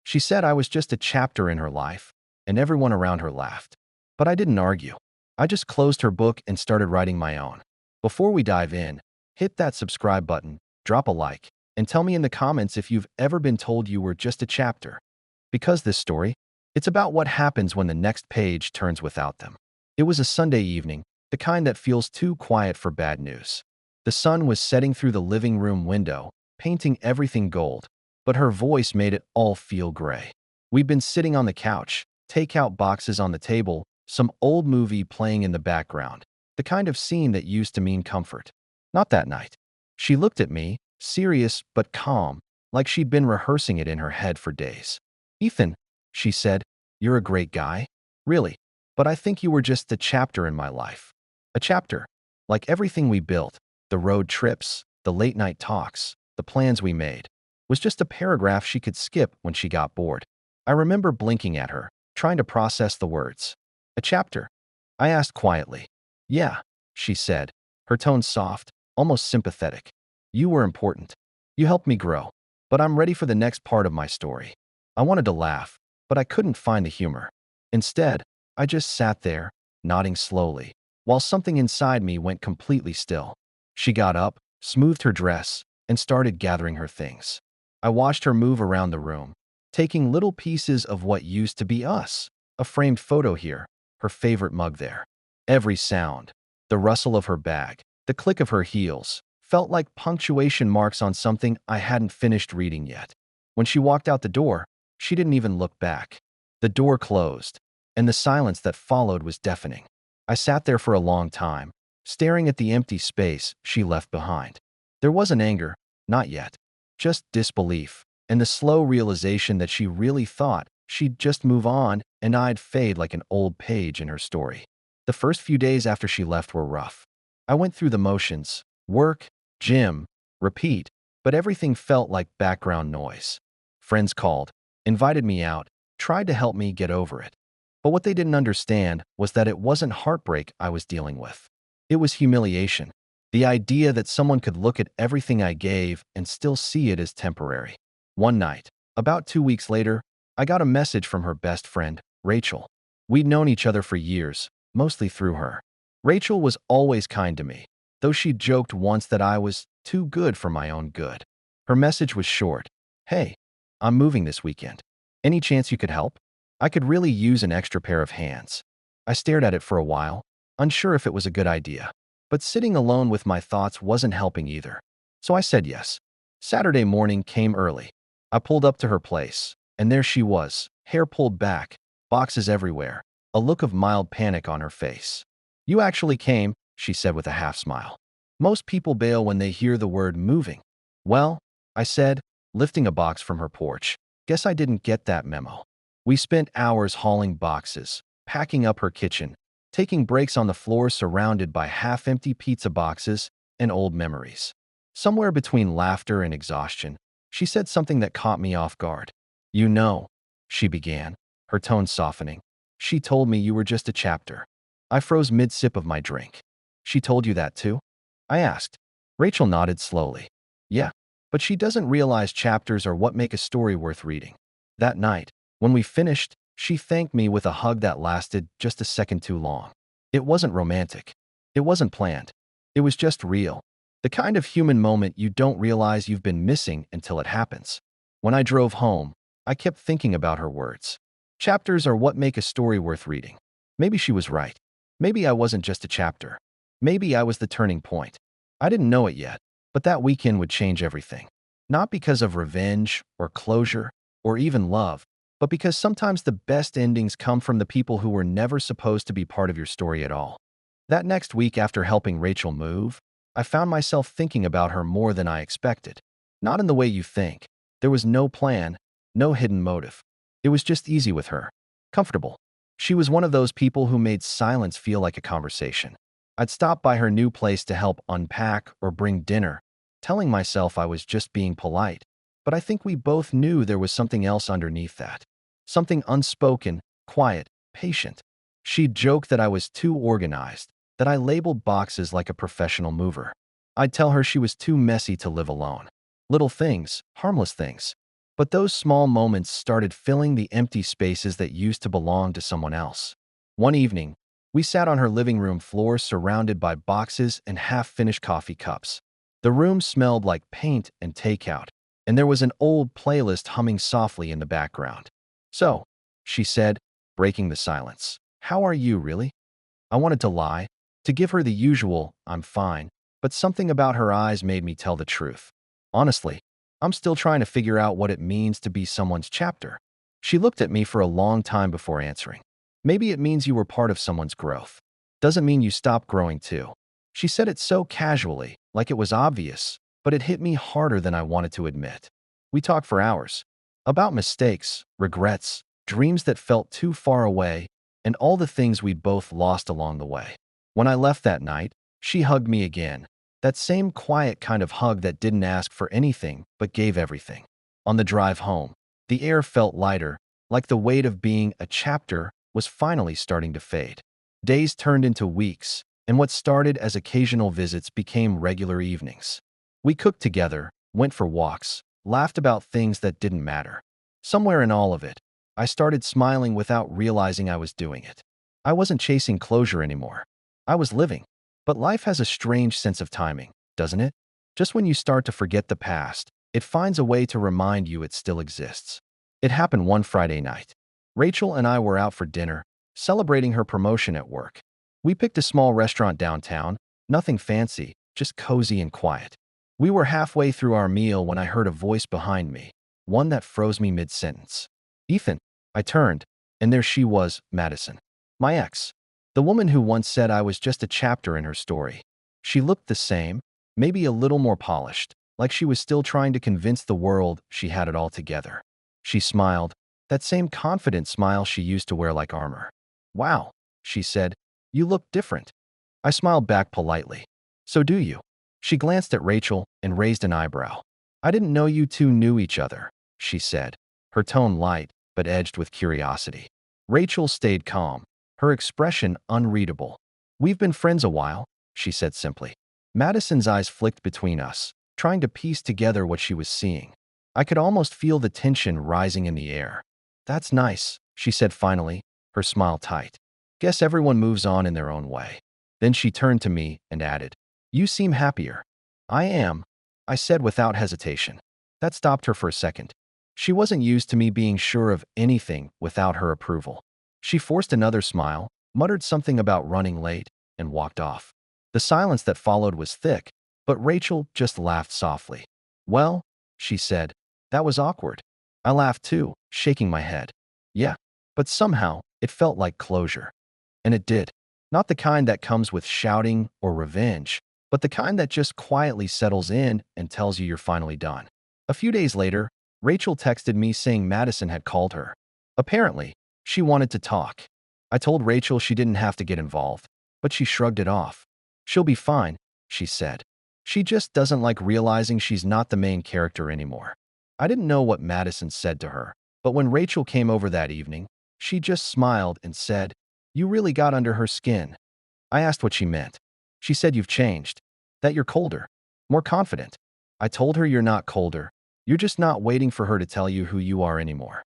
She said I was just a chapter in her life, and everyone around her laughed. But I didn't argue. I just closed her book and started writing my own. Before we dive in, hit that subscribe button, drop a like, and tell me in the comments if you've ever been told you were just a chapter. Because this story, it's about what happens when the next page turns without them. It was a Sunday evening, the kind that feels too quiet for bad news. The sun was setting through the living room window, painting everything gold, but her voice made it all feel gray. We'd been sitting on the couch, takeout boxes on the table, some old movie playing in the background, the kind of scene that used to mean comfort. Not that night. She looked at me, serious but calm, like she'd been rehearsing it in her head for days. "Ethan," she said, "you're a great guy. Really. But I think you were just a chapter in my life." A chapter. Like everything we built, the road trips, the late night talks, the plans we made, was just a paragraph she could skip when she got bored. I remember blinking at her, trying to process the words. "A chapter?" I asked quietly. "Yeah," she said, her tone soft, almost sympathetic. "You were important. You helped me grow. But I'm ready for the next part of my story." I wanted to laugh, but I couldn't find the humor. Instead, I just sat there, nodding slowly, while something inside me went completely still. She got up, smoothed her dress, and started gathering her things. I watched her move around the room, taking little pieces of what used to be us. A framed photo here, her favorite mug there. Every sound, the rustle of her bag, the click of her heels, felt like punctuation marks on something I hadn't finished reading yet. When she walked out the door, she didn't even look back. The door closed, and the silence that followed was deafening. I sat there for a long time, staring at the empty space she left behind. There wasn't anger, not yet, just disbelief, and the slow realization that she really thought she'd just move on and I'd fade like an old page in her story. The first few days after she left were rough. I went through the motions, work, gym, repeat, but everything felt like background noise. Friends called, invited me out, tried to help me get over it. But what they didn't understand was that it wasn't heartbreak I was dealing with. It was humiliation. The idea that someone could look at everything I gave and still see it as temporary. One night, about 2 weeks later, I got a message from her best friend, Rachel. We'd known each other for years, mostly through her. Rachel was always kind to me, though she joked once that I was too good for my own good. Her message was short. "Hey, I'm moving this weekend. Any chance you could help? I could really use an extra pair of hands." I stared at it for a while, unsure if it was a good idea. But sitting alone with my thoughts wasn't helping either. So I said yes. Saturday morning came early. I pulled up to her place, and there she was, hair pulled back, boxes everywhere, a look of mild panic on her face. "You actually came," she said with a half smile. "Most people bail when they hear the word moving." "Well," I said, lifting a box from her porch, "guess I didn't get that memo." We spent hours hauling boxes, packing up her kitchen, taking breaks on the floor surrounded by half-empty pizza boxes and old memories. Somewhere between laughter and exhaustion, she said something that caught me off guard. "You know," she began, her tone softening. "She told me you were just a chapter." I froze mid-sip of my drink. "She told you that too?" I asked. Rachel nodded slowly. "Yeah, but she doesn't realize chapters are what make a story worth reading." That night, when we finished, she thanked me with a hug that lasted just a second too long. It wasn't romantic. It wasn't planned. It was just real. The kind of human moment you don't realize you've been missing until it happens. When I drove home, I kept thinking about her words. Chapters are what make a story worth reading. Maybe she was right. Maybe I wasn't just a chapter. Maybe I was the turning point. I didn't know it yet, but that weekend would change everything. Not because of revenge or closure or even love, but because sometimes the best endings come from the people who were never supposed to be part of your story at all. That next week after helping Rachel move, I found myself thinking about her more than I expected. Not in the way you think. There was no plan, no hidden motive. It was just easy with her. Comfortable. She was one of those people who made silence feel like a conversation. I'd stop by her new place to help unpack or bring dinner, telling myself I was just being polite. But I think we both knew there was something else underneath that. Something unspoken, quiet, patient. She'd joke that I was too organized, that I labeled boxes like a professional mover. I'd tell her she was too messy to live alone. Little things, harmless things. But those small moments started filling the empty spaces that used to belong to someone else. One evening, we sat on her living room floor surrounded by boxes and half-finished coffee cups. The room smelled like paint and takeout, and there was an old playlist humming softly in the background. "So," she said, breaking the silence, "how are you, really?" I wanted to lie, to give her the usual, "I'm fine," but something about her eyes made me tell the truth. "Honestly, I'm still trying to figure out what it means to be someone's chapter." She looked at me for a long time before answering. "Maybe it means you were part of someone's growth. Doesn't mean you stopped growing too." She said it so casually, like it was obvious, but it hit me harder than I wanted to admit. We talked for hours. About mistakes, regrets, dreams that felt too far away, and all the things we'd both lost along the way. When I left that night, she hugged me again. That same quiet kind of hug that didn't ask for anything but gave everything. On the drive home, the air felt lighter, like the weight of being a chapter was finally starting to fade. Days turned into weeks, and what started as occasional visits became regular evenings. We cooked together, went for walks, laughed about things that didn't matter. Somewhere in all of it, I started smiling without realizing I was doing it. I wasn't chasing closure anymore. I was living. But life has a strange sense of timing, doesn't it? Just when you start to forget the past, it finds a way to remind you it still exists. It happened one Friday night. Rachel and I were out for dinner, celebrating her promotion at work. We picked a small restaurant downtown, nothing fancy, just cozy and quiet. We were halfway through our meal when I heard a voice behind me, one that froze me mid-sentence. "Ethan." I turned, and there she was, Madison. My ex. The woman who once said I was just a chapter in her story. She looked the same, maybe a little more polished, like she was still trying to convince the world she had it all together. She smiled, that same confident smile she used to wear like armor. "Wow," she said, "you look different." I smiled back politely. "So do you." She glanced at Rachel and raised an eyebrow. "I didn't know you two knew each other," she said, her tone light but edged with curiosity. Rachel stayed calm, her expression unreadable. "We've been friends a while," she said simply. Madison's eyes flicked between us, trying to piece together what she was seeing. I could almost feel the tension rising in the air. "That's nice," she said finally, her smile tight. "Guess everyone moves on in their own way." Then she turned to me and added, "You seem happier." "I am," I said without hesitation. That stopped her for a second. She wasn't used to me being sure of anything without her approval. She forced another smile, muttered something about running late, and walked off. The silence that followed was thick, but Rachel just laughed softly. "Well," she said, "that was awkward." I laughed too, shaking my head. "Yeah, but somehow it felt like closure." And it did. Not the kind that comes with shouting or revenge, but the kind that just quietly settles in and tells you you're finally done. A few days later, Rachel texted me saying Madison had called her. Apparently, she wanted to talk. I told Rachel she didn't have to get involved, but she shrugged it off. "She'll be fine," she said. "She just doesn't like realizing she's not the main character anymore." I didn't know what Madison said to her, but when Rachel came over that evening, she just smiled and said, "You really got under her skin." I asked what she meant. She said, "You've changed. That you're colder, more confident." I told her, "You're not colder. You're just not waiting for her to tell you who you are anymore."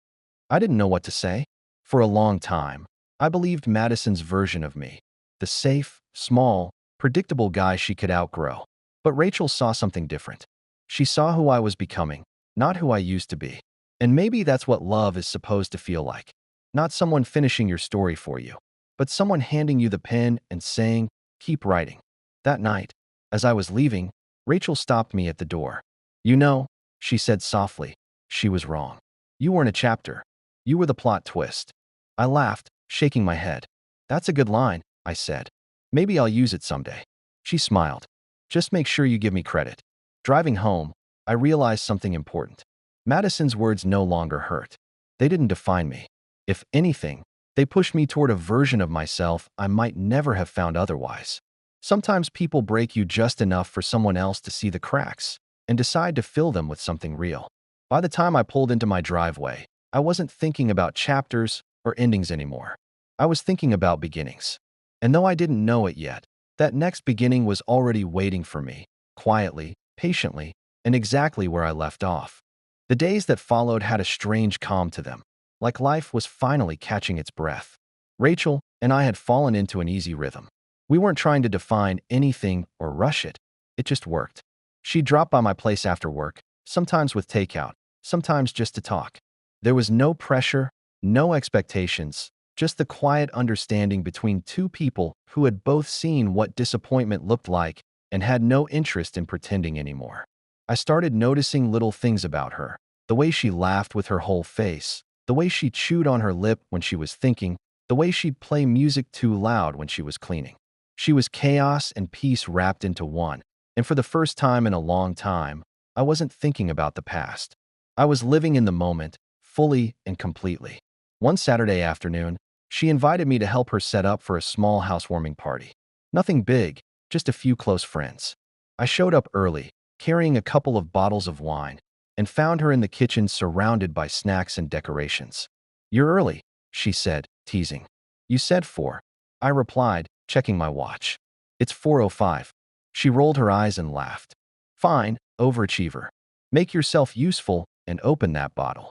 I didn't know what to say. For a long time, I believed Madison's version of me, the safe, small, predictable guy she could outgrow. But Rachel saw something different. She saw who I was becoming, not who I used to be. And maybe that's what love is supposed to feel like. Not someone finishing your story for you, but someone handing you the pen and saying, "Keep writing." That night, as I was leaving, Rachel stopped me at the door. "You know," she said softly, "she was wrong. You weren't a chapter. You were the plot twist." I laughed, shaking my head. "That's a good line," I said. "Maybe I'll use it someday." She smiled. "Just make sure you give me credit." Driving home, I realized something important. Madison's words no longer hurt. They didn't define me. If anything, they pushed me toward a version of myself I might never have found otherwise. Sometimes people break you just enough for someone else to see the cracks and decide to fill them with something real. By the time I pulled into my driveway, I wasn't thinking about chapters or endings anymore. I was thinking about beginnings. And though I didn't know it yet, that next beginning was already waiting for me, quietly, patiently, and exactly where I left off. The days that followed had a strange calm to them, like life was finally catching its breath. Rachel and I had fallen into an easy rhythm. We weren't trying to define anything or rush it. It just worked. She'd drop by my place after work, sometimes with takeout, sometimes just to talk. There was no pressure, no expectations, just the quiet understanding between two people who had both seen what disappointment looked like and had no interest in pretending anymore. I started noticing little things about her. The way she laughed with her whole face, the way she chewed on her lip when she was thinking, the way she'd play music too loud when she was cleaning. She was chaos and peace wrapped into one, and for the first time in a long time, I wasn't thinking about the past. I was living in the moment, fully and completely. One Saturday afternoon, she invited me to help her set up for a small housewarming party. Nothing big, just a few close friends. I showed up early, carrying a couple of bottles of wine, and found her in the kitchen surrounded by snacks and decorations. "You're early," she said, teasing. "You said 4. I replied, checking my watch. "It's 4:05. She rolled her eyes and laughed. "Fine, overachiever. Make yourself useful and open that bottle."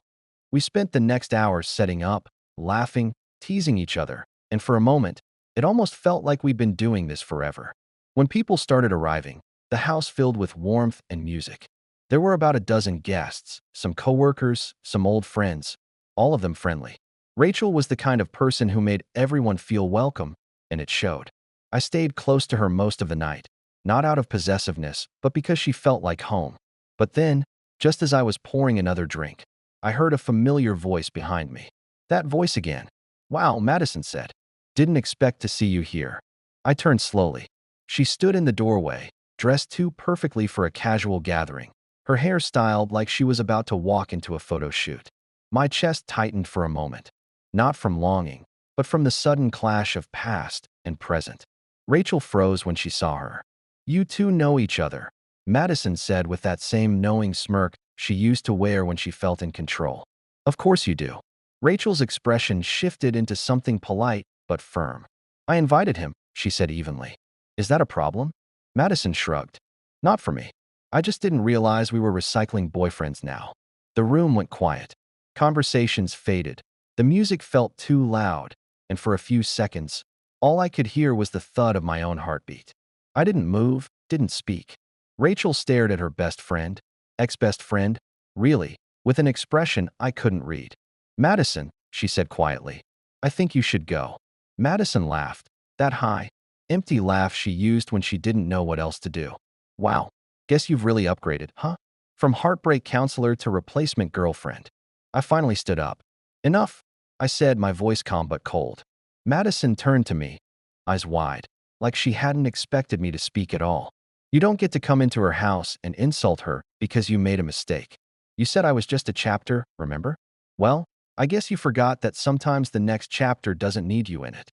We spent the next hour setting up, laughing, teasing each other, and for a moment, it almost felt like we'd been doing this forever. When people started arriving, the house filled with warmth and music. There were about a dozen guests, some coworkers, some old friends, all of them friendly. Rachel was the kind of person who made everyone feel welcome, and it showed. I stayed close to her most of the night, not out of possessiveness, but because she felt like home. But then, just as I was pouring another drink, I heard a familiar voice behind me. That voice again. "Wow," Madison said. "Didn't expect to see you here." I turned slowly. She stood in the doorway, dressed too perfectly for a casual gathering, her hair styled like she was about to walk into a photo shoot. My chest tightened for a moment, not from longing, but from the sudden clash of past and present. Rachel froze when she saw her. "You two know each other," Madison said with that same knowing smirk she used to wear when she felt in control. "Of course you do." Rachel's expression shifted into something polite but firm. "I invited him," she said evenly. "Is that a problem?" Madison shrugged. "Not for me. I just didn't realize we were recycling boyfriends now." The room went quiet. Conversations faded. The music felt too loud, and for a few seconds, all I could hear was the thud of my own heartbeat. I didn't move, didn't speak. Rachel stared at her best friend, ex-best friend, really, with an expression I couldn't read. "Madison," she said quietly, "I think you should go." Madison laughed, that high, empty laugh she used when she didn't know what else to do. "Wow, guess you've really upgraded, huh? From heartbreak counselor to replacement girlfriend." I finally stood up. "Enough," I said, my voice calm but cold. Madison turned to me, eyes wide, like she hadn't expected me to speak at all. "You don't get to come into her house and insult her because you made a mistake. You said I was just a chapter, remember? Well, I guess you forgot that sometimes the next chapter doesn't need you in it."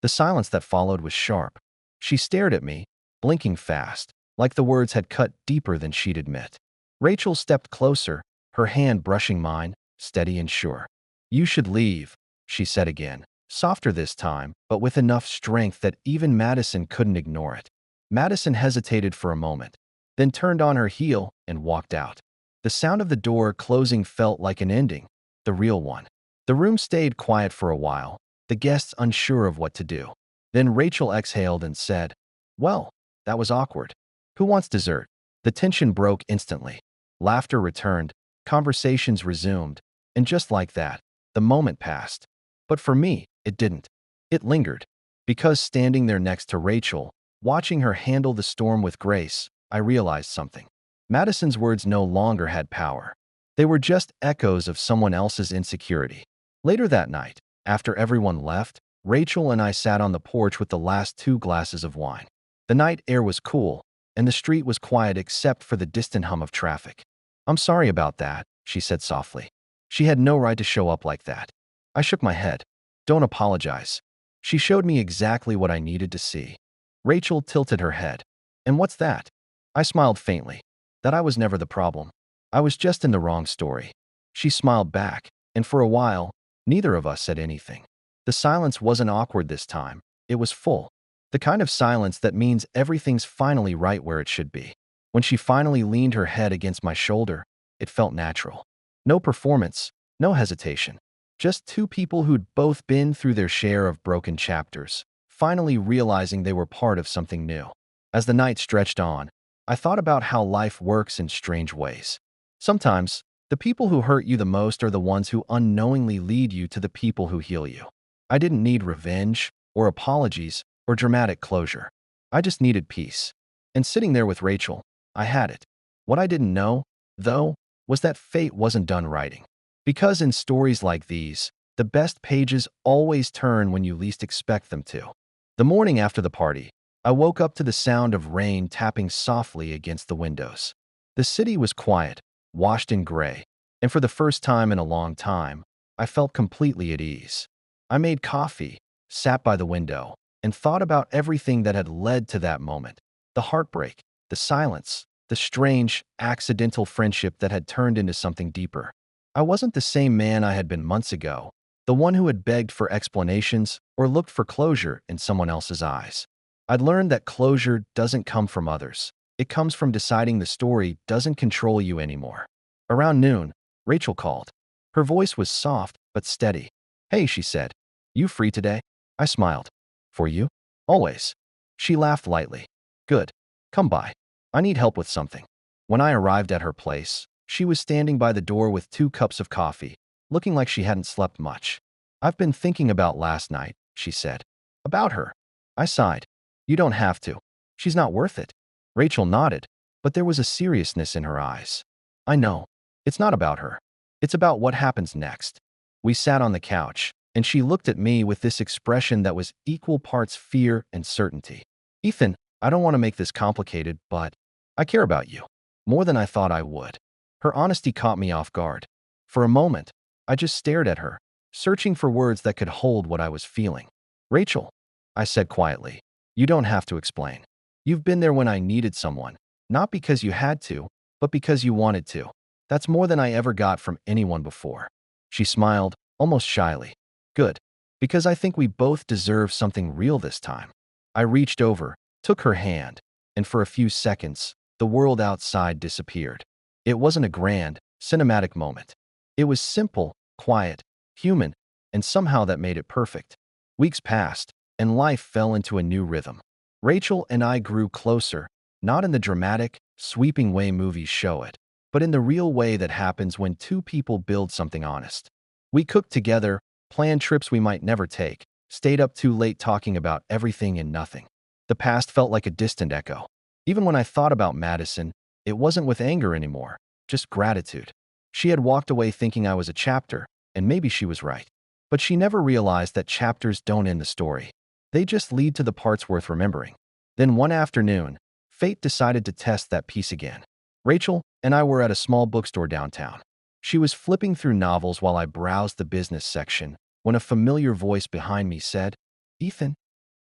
The silence that followed was sharp. She stared at me, blinking fast, like the words had cut deeper than she'd admit. Rachel stepped closer, her hand brushing mine, steady and sure. "You should leave," she said again, softer this time, but with enough strength that even Madison couldn't ignore it. Madison hesitated for a moment, then turned on her heel and walked out. The sound of the door closing felt like an ending, the real one. The room stayed quiet for a while, the guests unsure of what to do. Then Rachel exhaled and said, "Well, that was awkward. Who wants dessert?" The tension broke instantly. Laughter returned, conversations resumed, and just like that, the moment passed. But for me, it didn't. It lingered. Because standing there next to Rachel, watching her handle the storm with grace, I realized something. Madison's words no longer had power. They were just echoes of someone else's insecurity. Later that night, after everyone left, Rachel and I sat on the porch with the last 2 glasses of wine. The night air was cool, and the street was quiet except for the distant hum of traffic. "I'm sorry about that," she said softly. "She had no right to show up like that." I shook my head. "Don't apologize. She showed me exactly what I needed to see." Rachel tilted her head. "And what's that?" I smiled faintly. "That I was never the problem. I was just in the wrong story." She smiled back, and for a while, neither of us said anything. The silence wasn't awkward this time. It was full. The kind of silence that means everything's finally right where it should be. When she finally leaned her head against my shoulder, it felt natural. No performance, no hesitation. Just two people who'd both been through their share of broken chapters, finally realizing they were part of something new. As the night stretched on, I thought about how life works in strange ways. Sometimes, the people who hurt you the most are the ones who unknowingly lead you to the people who heal you. I didn't need revenge, or apologies, or dramatic closure. I just needed peace. And sitting there with Rachel, I had it. What I didn't know, though, was that fate wasn't done writing. Because in stories like these, the best pages always turn when you least expect them to. The morning after the party, I woke up to the sound of rain tapping softly against the windows. The city was quiet, washed in gray, and for the first time in a long time, I felt completely at ease. I made coffee, sat by the window, and thought about everything that had led to that moment. The heartbreak, the silence, the strange, accidental friendship that had turned into something deeper. I wasn't the same man I had been months ago, the one who had begged for explanations or looked for closure in someone else's eyes. I'd learned that closure doesn't come from others. It comes from deciding the story doesn't control you anymore. Around noon, Rachel called. Her voice was soft but steady. "Hey," she said. "You free today?" I smiled. "For you? Always." She laughed lightly. "Good. Come by. I need help with something." When I arrived at her place, she was standing by the door with 2 cups of coffee, looking like she hadn't slept much. "I've been thinking about last night," she said. "About her." I sighed. "You don't have to. She's not worth it." Rachel nodded, but there was a seriousness in her eyes. "I know. It's not about her. It's about what happens next." We sat on the couch, and she looked at me with this expression that was equal parts fear and certainty. "Ethan, I don't want to make this complicated, but I care about you. More than I thought I would." Her honesty caught me off guard. For a moment, I just stared at her, searching for words that could hold what I was feeling. "Rachel," I said quietly, "you don't have to explain. You've been there when I needed someone, not because you had to, but because you wanted to. That's more than I ever got from anyone before." She smiled, almost shyly. "Good, because I think we both deserve something real this time." I reached over, took her hand, and for a few seconds, the world outside disappeared. It wasn't a grand, cinematic moment. It was simple, quiet, human, and somehow that made it perfect. Weeks passed, and life fell into a new rhythm. Rachel and I grew closer, not in the dramatic, sweeping way movies show it, but in the real way that happens when two people build something honest. We cooked together, planned trips we might never take, stayed up too late talking about everything and nothing. The past felt like a distant echo. Even when I thought about Madison, it wasn't with anger anymore, just gratitude. She had walked away thinking I was a chapter, and maybe she was right. But she never realized that chapters don't end the story. They just lead to the parts worth remembering. Then one afternoon, fate decided to test that piece again. Rachel and I were at a small bookstore downtown. She was flipping through novels while I browsed the business section when a familiar voice behind me said, "Ethan."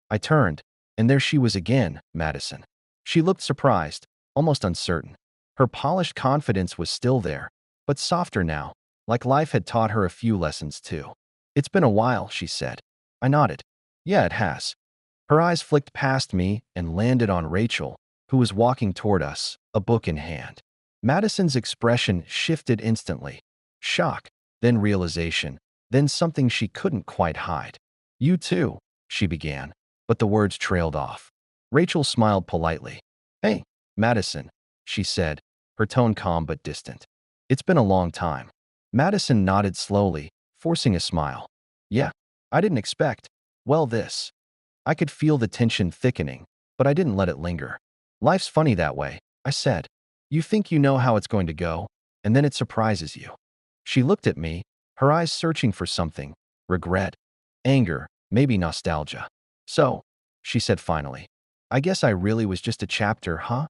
I turned, and there she was again, Madison. She looked surprised, almost uncertain. Her polished confidence was still there, but softer now, like life had taught her a few lessons too. "It's been a while," she said. I nodded. "Yeah, it has." Her eyes flicked past me and landed on Rachel, who was walking toward us, a book in hand. Madison's expression shifted instantly. Shock, then realization, then something she couldn't quite hide. "You too," she began, but the words trailed off. Rachel smiled politely. "Hey, Madison," she said, her tone calm but distant. "It's been a long time." Madison nodded slowly, forcing a smile. "Yeah, I didn't expect, well, this." I could feel the tension thickening, but I didn't let it linger. "Life's funny that way," I said. "You think you know how it's going to go, and then it surprises you." She looked at me, her eyes searching for something, regret, anger, maybe nostalgia. "So," she said finally, "I guess I really was just a chapter, huh?"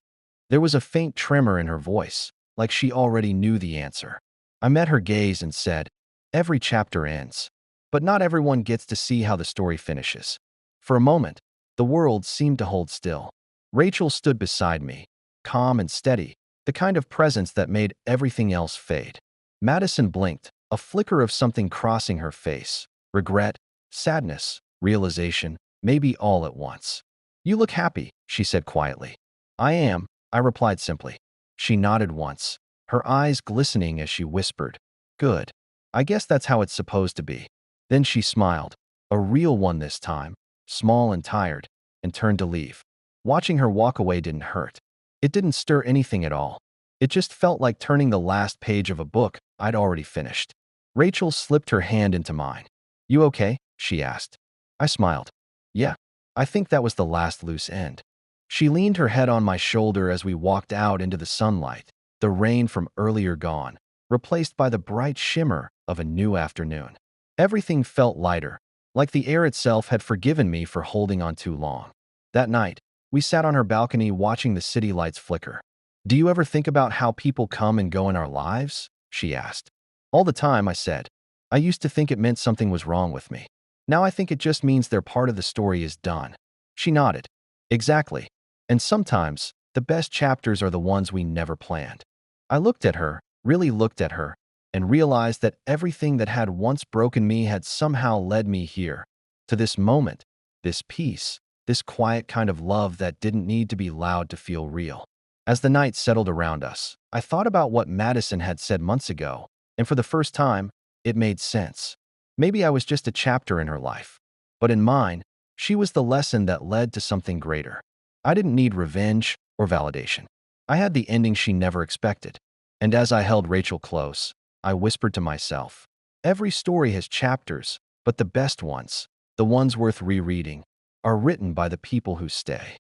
There was a faint tremor in her voice, like she already knew the answer. I met her gaze and said, "Every chapter ends, but not everyone gets to see how the story finishes." For a moment, the world seemed to hold still. Rachel stood beside me, calm and steady, the kind of presence that made everything else fade. Madison blinked, a flicker of something crossing her face. Regret, sadness, realization, maybe all at once. "You look happy," she said quietly. "I am," I replied simply. She nodded once, her eyes glistening as she whispered, Good. I guess that's how it's supposed to be. Then she smiled, a real one this time, small and tired, and turned to leave. Watching her walk away didn't hurt. It didn't stir anything at all. It just felt like turning the last page of a book I'd already finished. Rachel slipped her hand into mine. "You okay?" she asked. I smiled. "Yeah, I think that was the last loose end." She leaned her head on my shoulder as we walked out into the sunlight, the rain from earlier gone, replaced by the bright shimmer of a new afternoon. Everything felt lighter, like the air itself had forgiven me for holding on too long. That night, we sat on her balcony watching the city lights flicker. "Do you ever think about how people come and go in our lives?" she asked. "All the time," I said. "I used to think it meant something was wrong with me. Now I think it just means their part of the story is done." She nodded. "Exactly. And sometimes, the best chapters are the ones we never planned." I looked at her, really looked at her, and realized that everything that had once broken me had somehow led me here, to this moment, this peace, this quiet kind of love that didn't need to be loud to feel real. As the night settled around us, I thought about what Madison had said months ago, and for the first time, it made sense. Maybe I was just a chapter in her life, but in mine, she was the lesson that led to something greater. I didn't need revenge or validation. I had the ending she never expected. And as I held Rachel close, I whispered to myself, every story has chapters, but the best ones, the ones worth rereading, are written by the people who stay.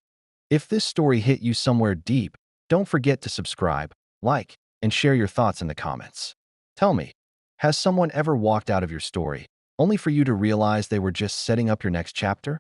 If this story hit you somewhere deep, don't forget to subscribe, like, and share your thoughts in the comments. Tell me, has someone ever walked out of your story, only for you to realize they were just setting up your next chapter?